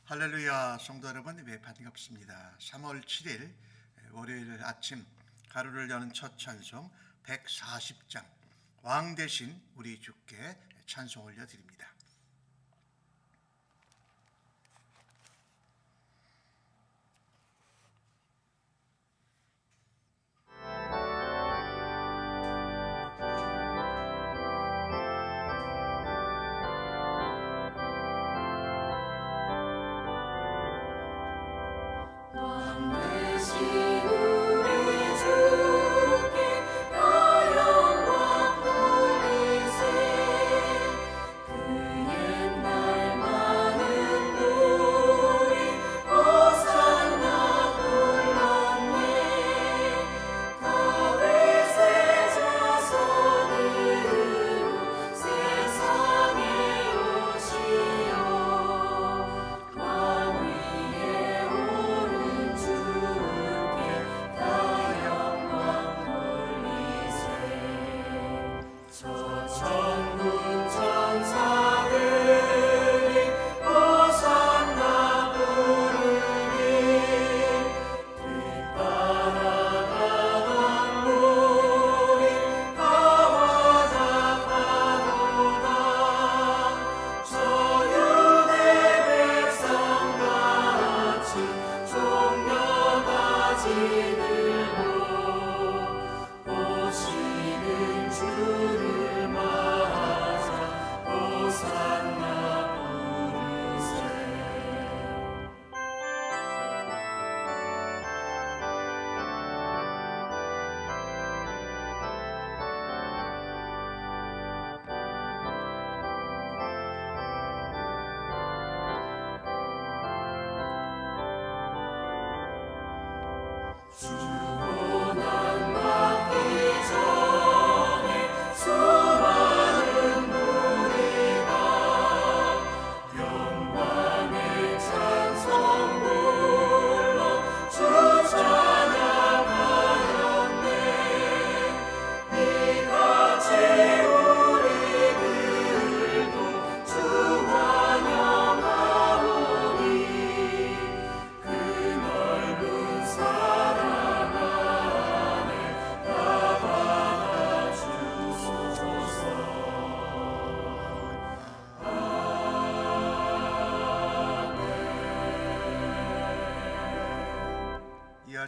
할렐루야. 성도 여러분, 예배 반갑습니다. 3월 7일 월요일 아침 가루를 여는 첫 찬송 140장 왕 대신 우리 주께 찬송 올려드립니다.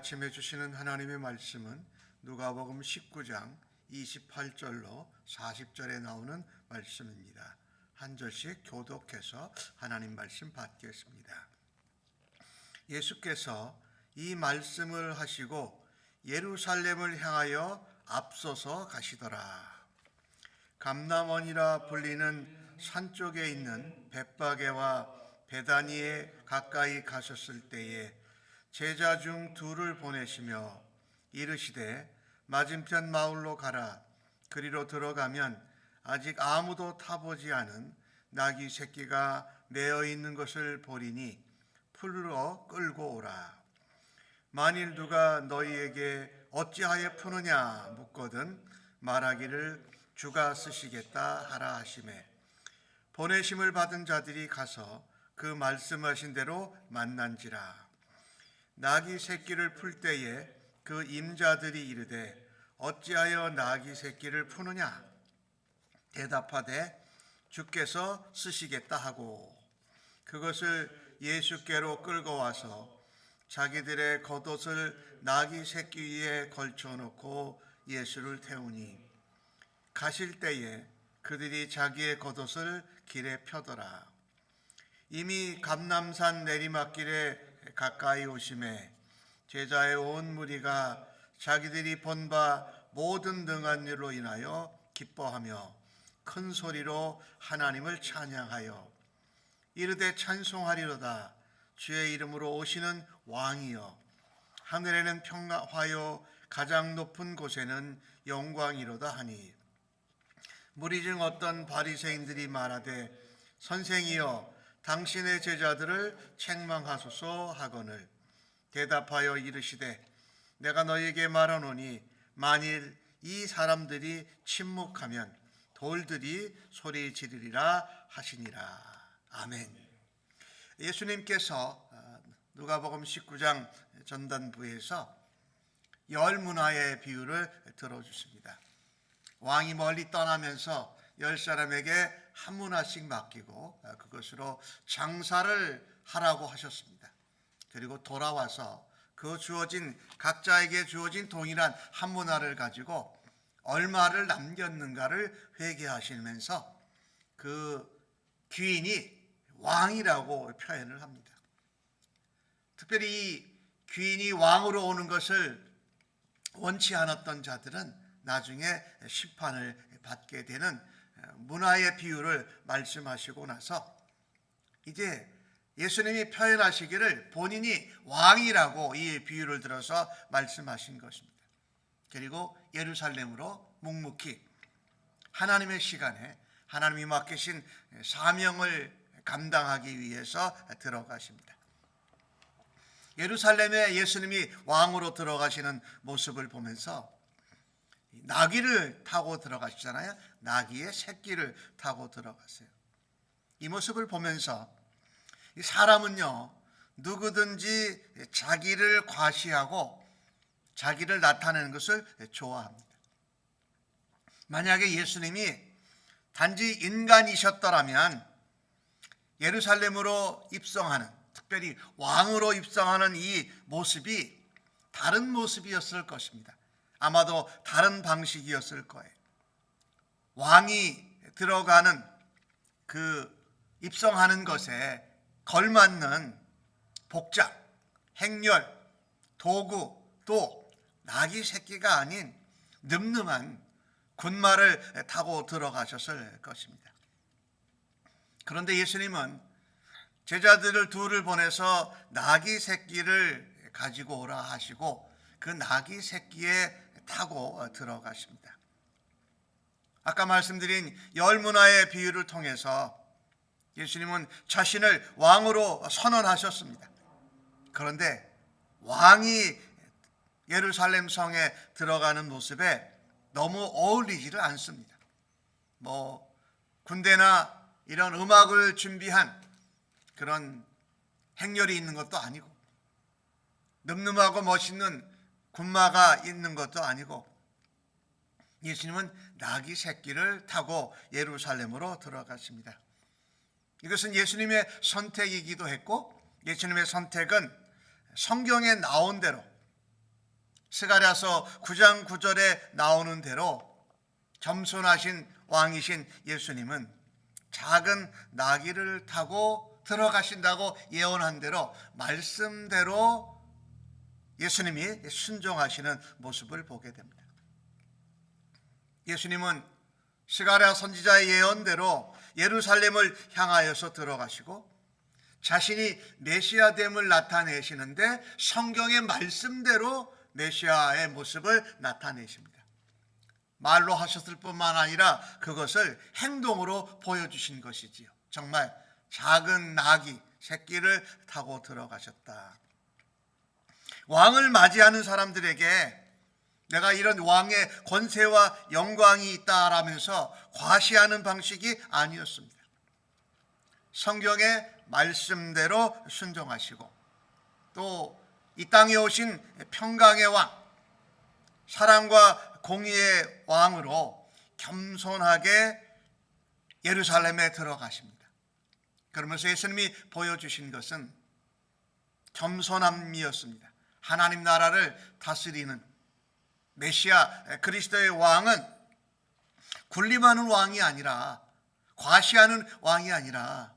아침에 주시는 하나님의 말씀은 누가복음 19장 28절로 40절에 나오는 말씀입니다. 한 절씩 교독해서 하나님 말씀 받겠습니다. 예수께서 이 말씀을 하시고 예루살렘을 향하여 앞서서 가시더라. 감람원이라 불리는 산 쪽에 있는 벳바게와 베다니에 가까이 가셨을 때에 제자 중 둘을 보내시며 이르시되 맞은편 마을로 가라. 그리로 들어가면 아직 아무도 타보지 않은 나귀 새끼가 매어 있는 것을 보리니 풀로 끌고 오라. 만일 누가 너희에게 어찌하여 푸느냐 묻거든 말하기를 주가 쓰시겠다 하라 하시매 보내심을 받은 자들이 가서 그 말씀하신 대로 만난지라. 나귀 새끼를 풀 때에 그 임자들이 이르되 어찌하여 나귀 새끼를 푸느냐 대답하되 주께서 쓰시겠다 하고 그것을 예수께로 끌고 와서 자기들의 겉옷을 나귀 새끼 위에 걸쳐놓고 예수를 태우니 가실 때에 그들이 자기의 겉옷을 길에 펴더라. 이미 감람산 내리막길에 가까이 오심에 제자의 온 무리가 자기들이 본 바 모든 등한 일로 인하여 기뻐하며 큰 소리로 하나님을 찬양하여 이르되 찬송하리로다. 주의 이름으로 오시는 왕이여 하늘에는 평화요 가장 높은 곳에는 영광이로다 하니 무리 중 어떤 바리새인들이 말하되 선생이여 당신의 제자들을 책망하소서 하거늘 대답하여 이르시되 내가 너희에게 말하노니 만일 이 사람들이 침묵하면 돌들이 소리 지르리라 하시니라. 아멘. 예수님께서 누가복음 19장 전반부에서 열 문화의 비유를 들어주십니다. 왕이 멀리 떠나면서 10사람에게 한 문화씩 맡기고 그것으로 장사를 하라고 하셨습니다. 그리고 돌아와서 그 각자에게 주어진 동일한 한 문화를 가지고 얼마를 남겼는가를 회개하시면서 그 귀인이 왕이라고 표현을 합니다. 특별히 이 귀인이 왕으로 오는 것을 원치 않았던 자들은 나중에 심판을 받게 되는 문화의 비유를 말씀하시고 나서 이제 예수님이 표현하시기를 본인이 왕이라고 이 비유를 들어서 말씀하신 것입니다. 그리고 예루살렘으로 묵묵히 하나님의 시간에 하나님이 맡기신 사명을 감당하기 위해서 들어가십니다. 예루살렘에 예수님이 왕으로 들어가시는 모습을 보면서 나귀를 타고 들어가시잖아요. 나귀의 새끼를 타고 들어가세요. 이 모습을 보면서 이 사람은요, 누구든지 자기를 과시하고 자기를 나타내는 것을 좋아합니다. 만약에 예수님이 단지 인간이셨더라면 예루살렘으로 입성하는, 특별히 왕으로 입성하는 이 모습이 다른 모습이었을 것입니다. 아마도 다른 방식이었을 거예요. 왕이 들어가는 그 입성하는 것에 걸맞는 복장, 행렬, 도구, 또 나귀 새끼가 아닌 늠름한 군마를 타고 들어가셨을 것입니다. 그런데 예수님은 제자들을 둘을 보내서 나귀 새끼를 가지고 오라 하시고 그 나귀 새끼에 타고 들어가십니다. 아까 말씀드린 열 문화의 비유를 통해서 예수님은 자신을 왕으로 선언하셨습니다. 그런데 왕이 예루살렘 성에 들어가는 모습에 너무 어울리지를 않습니다. 군대나 이런 음악을 준비한 그런 행렬이 있는 것도 아니고 늠름하고 멋있는 군마가 있는 것도 아니고 예수님은 나귀 새끼를 타고 예루살렘으로 들어갔습니다. 이것은 예수님의 선택이기도 했고 예수님의 선택은 성경에 나온 대로 스가랴서 9장 9절에 나오는 대로 겸손하신 왕이신 예수님은 작은 나귀를 타고 들어가신다고 예언한 대로 말씀대로 예수님이 순종하시는 모습을 보게 됩니다. 예수님은 스가랴 선지자의 예언대로 예루살렘을 향하여서 들어가시고 자신이 메시아됨을 나타내시는데 성경의 말씀대로 메시아의 모습을 나타내십니다. 말로 하셨을 뿐만 아니라 그것을 행동으로 보여주신 것이지요. 정말 작은 나귀 새끼를 타고 들어가셨다. 왕을 맞이하는 사람들에게 내가 이런 왕의 권세와 영광이 있다라면서 과시하는 방식이 아니었습니다. 성경의 말씀대로 순종하시고 또 이 땅에 오신 평강의 왕, 사랑과 공의의 왕으로 겸손하게 예루살렘에 들어가십니다. 그러면서 예수님이 보여주신 것은 겸손함이었습니다. 하나님 나라를 다스리는 메시아 그리스도의 왕은 군림하는 왕이 아니라 과시하는 왕이 아니라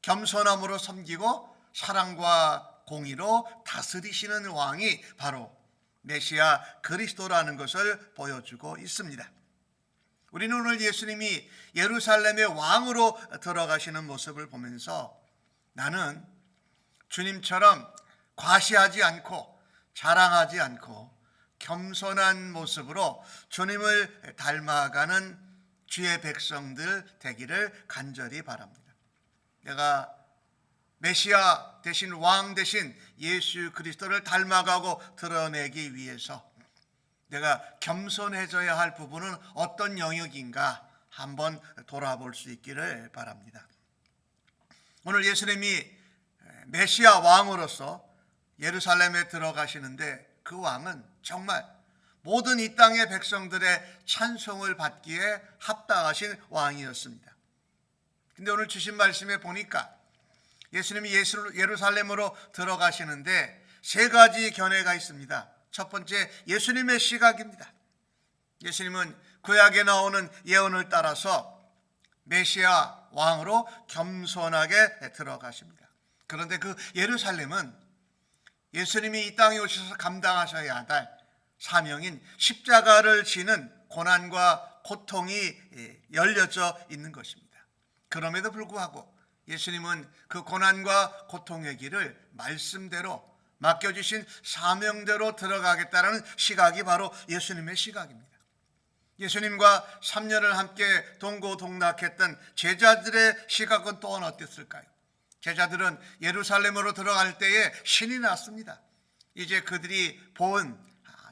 겸손함으로 섬기고 사랑과 공의로 다스리시는 왕이 바로 메시아 그리스도라는 것을 보여주고 있습니다. 우리는 오늘 예수님이 예루살렘의 왕으로 들어가시는 모습을 보면서 나는 주님처럼 과시하지 않고 자랑하지 않고 겸손한 모습으로 주님을 닮아가는 주의 백성들 되기를 간절히 바랍니다. 내가 메시아 대신 왕 대신 예수 그리스도를 닮아가고 드러내기 위해서 내가 겸손해져야 할 부분은 어떤 영역인가 한번 돌아볼 수 있기를 바랍니다. 오늘 예수님이 메시아 왕으로서 예루살렘에 들어가시는데 그 왕은 정말 모든 이 땅의 백성들의 찬송을 받기에 합당하신 왕이었습니다. 근데 오늘 주신 말씀에 보니까 예수님이 예루살렘으로 들어가시는데 세 가지 견해가 있습니다. 첫 번째, 예수님의 시각입니다. 예수님은 구약에 나오는 예언을 따라서 메시아 왕으로 겸손하게 들어가십니다. 그런데 그 예루살렘은 예수님이 이 땅에 오셔서 감당하셔야 할 사명인 십자가를 지는 고난과 고통이 열려져 있는 것입니다. 그럼에도 불구하고 예수님은 그 고난과 고통의 길을 말씀대로 맡겨주신 사명대로 들어가겠다는 시각이 바로 예수님의 시각입니다. 예수님과 3년을 함께 동고동락했던 제자들의 시각은 또한 어땠을까요? 제자들은 예루살렘으로 들어갈 때에 신이 났습니다. 이제 그들이 본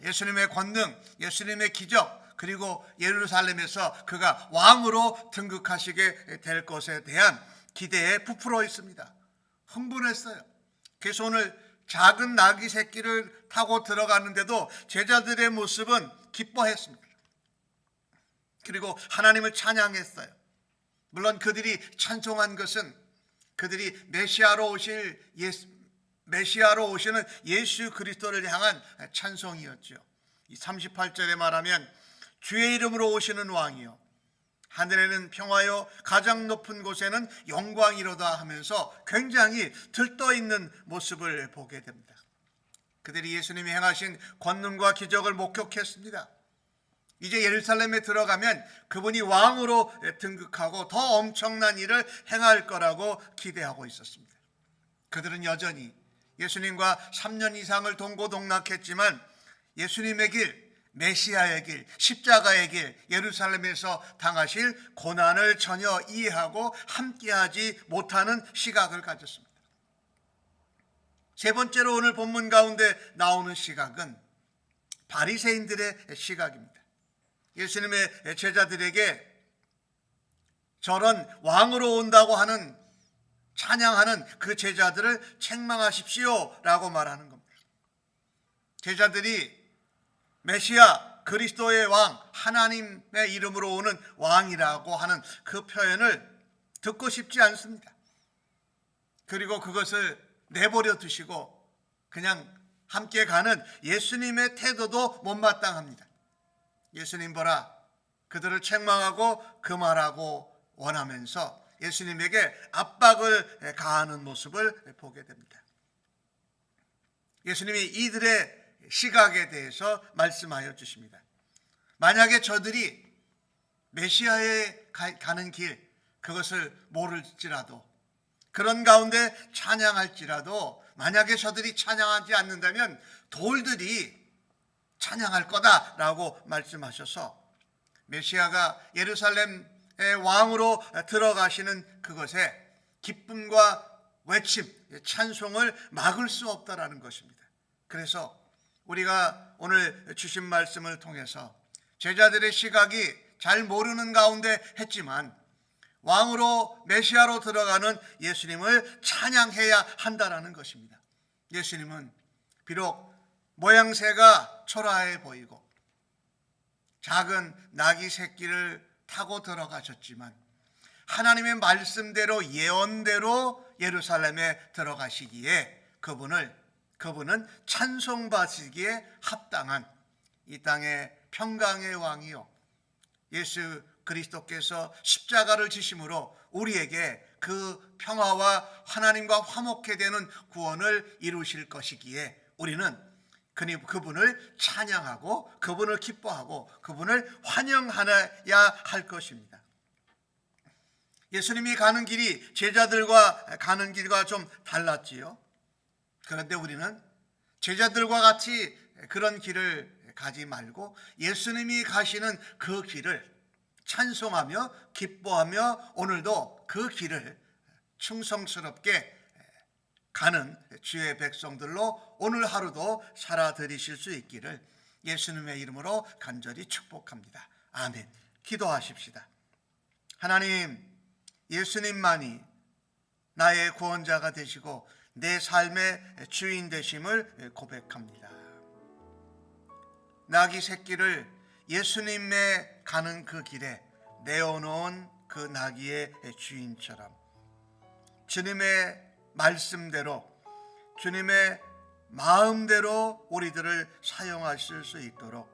예수님의 권능, 예수님의 기적, 그리고 예루살렘에서 그가 왕으로 등극하시게 될 것에 대한 기대에 부풀어 있습니다. 흥분했어요. 그래서 오늘 작은 나귀 새끼를 타고 들어가는데도 제자들의 모습은 기뻐했습니다. 그리고 하나님을 찬양했어요. 물론 그들이 찬송한 것은 그들이 메시아로 오시는 예수 그리스도를 향한 찬송이었죠. 이 38절에 말하면 주의 이름으로 오시는 왕이요 하늘에는 평화요 가장 높은 곳에는 영광이로다 하면서 굉장히 들떠있는 모습을 보게 됩니다. 그들이 예수님이 행하신 권능과 기적을 목격했습니다. 이제 예루살렘에 들어가면 그분이 왕으로 등극하고 더 엄청난 일을 행할 거라고 기대하고 있었습니다. 그들은 여전히 예수님과 3년 이상을 동고동락했지만 예수님의 길, 메시아의 길, 십자가의 길, 예루살렘에서 당하실 고난을 전혀 이해하고 함께하지 못하는 시각을 가졌습니다. 세 번째로 오늘 본문 가운데 나오는 시각은 바리새인들의 시각입니다. 예수님의 제자들에게 저런 왕으로 온다고 하는 찬양하는 그 제자들을 책망하십시오 라고 말하는 겁니다. 제자들이 메시아 그리스도의 왕 하나님의 이름으로 오는 왕이라고 하는 그 표현을 듣고 싶지 않습니다. 그리고 그것을 내버려 두시고 그냥 함께 가는 예수님의 태도도 못마땅합니다. 예수님 보라 그들을 책망하고 금하라고 원하면서 예수님에게 압박을 가하는 모습을 보게 됩니다. 예수님이 이들의 시각에 대해서 말씀하여 주십니다. 만약에 저들이 메시아에 가는 길 그것을 모를지라도 그런 가운데 찬양할지라도 만약에 저들이 찬양하지 않는다면 돌들이 찬양할 거다라고 말씀하셔서 메시아가 예루살렘의 왕으로 들어가시는 그것에 기쁨과 외침, 찬송을 막을 수 없다라는 것입니다. 그래서 우리가 오늘 주신 말씀을 통해서 제자들의 시각이 잘 모르는 가운데 했지만 왕으로 메시아로 들어가는 예수님을 찬양해야 한다라는 것입니다. 예수님은 비록 모양새가 초라해 보이고 작은 나귀 새끼를 타고 들어가셨지만 하나님의 말씀대로 예언대로 예루살렘에 들어가시기에 그분은 찬송받으시기에 합당한 이 땅의 평강의 왕이요 예수 그리스도께서 십자가를 지심으로 우리에게 그 평화와 하나님과 화목해 되는 구원을 이루실 것이기에 우리는 그분을 찬양하고 그분을 기뻐하고 그분을 환영하여야 할 것입니다. 예수님이 가는 길이 제자들과 가는 길과 좀 달랐지요. 그런데 우리는 제자들과 같이 그런 길을 가지 말고 예수님이 가시는 그 길을 찬송하며 기뻐하며 오늘도 그 길을 충성스럽게 가는 주의 백성들로 오늘 하루도 살아드리실 수 있기를 예수님의 이름으로 간절히 축복합니다. 아멘. 기도하십시다. 하나님, 예수님만이 나의 구원자가 되시고 내 삶의 주인 되심을 고백합니다. 나귀 새끼를 예수님의 가는 그 길에 내어놓은 그 나귀의 주인처럼 주님의 말씀대로 주님의 마음대로 우리들을 사용하실 수 있도록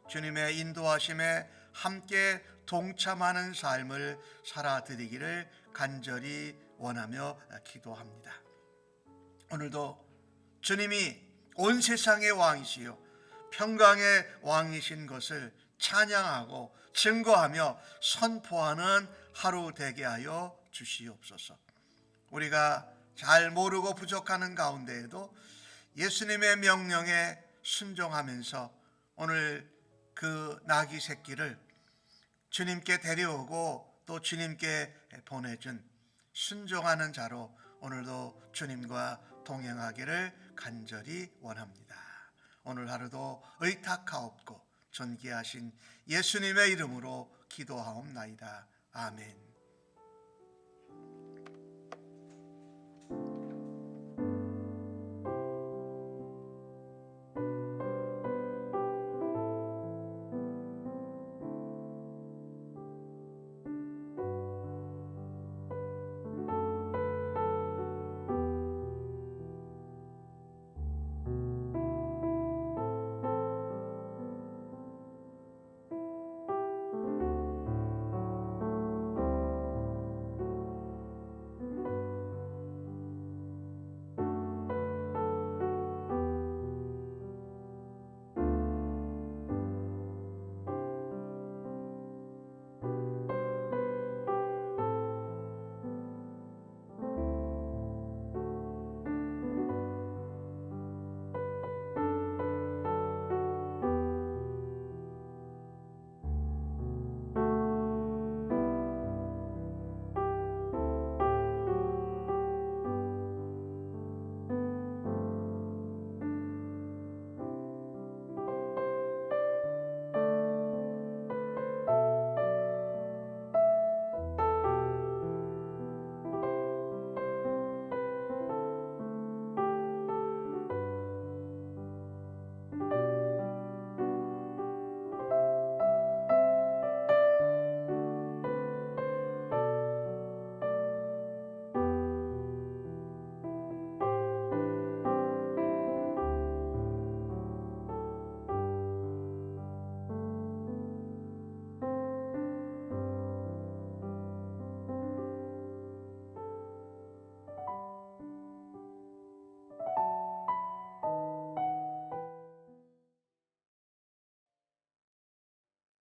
주님의 인도하심에 함께 동참하는 삶을 살아드리기를 간절히 원하며 기도합니다. 오늘도 주님이 온 세상의 왕이시요 평강의 왕이신 것을 찬양하고 증거하며 선포하는 하루 되게 하여 주시옵소서. 우리가 잘 모르고 부족하는 가운데에도 예수님의 명령에 순종하면서 오늘 그 나귀 새끼를 주님께 데려오고 또 주님께 보내준 순종하는 자로 오늘도 주님과 동행하기를 간절히 원합니다. 오늘 하루도 의탁하옵고 존귀하신 예수님의 이름으로 기도하옵나이다. 아멘.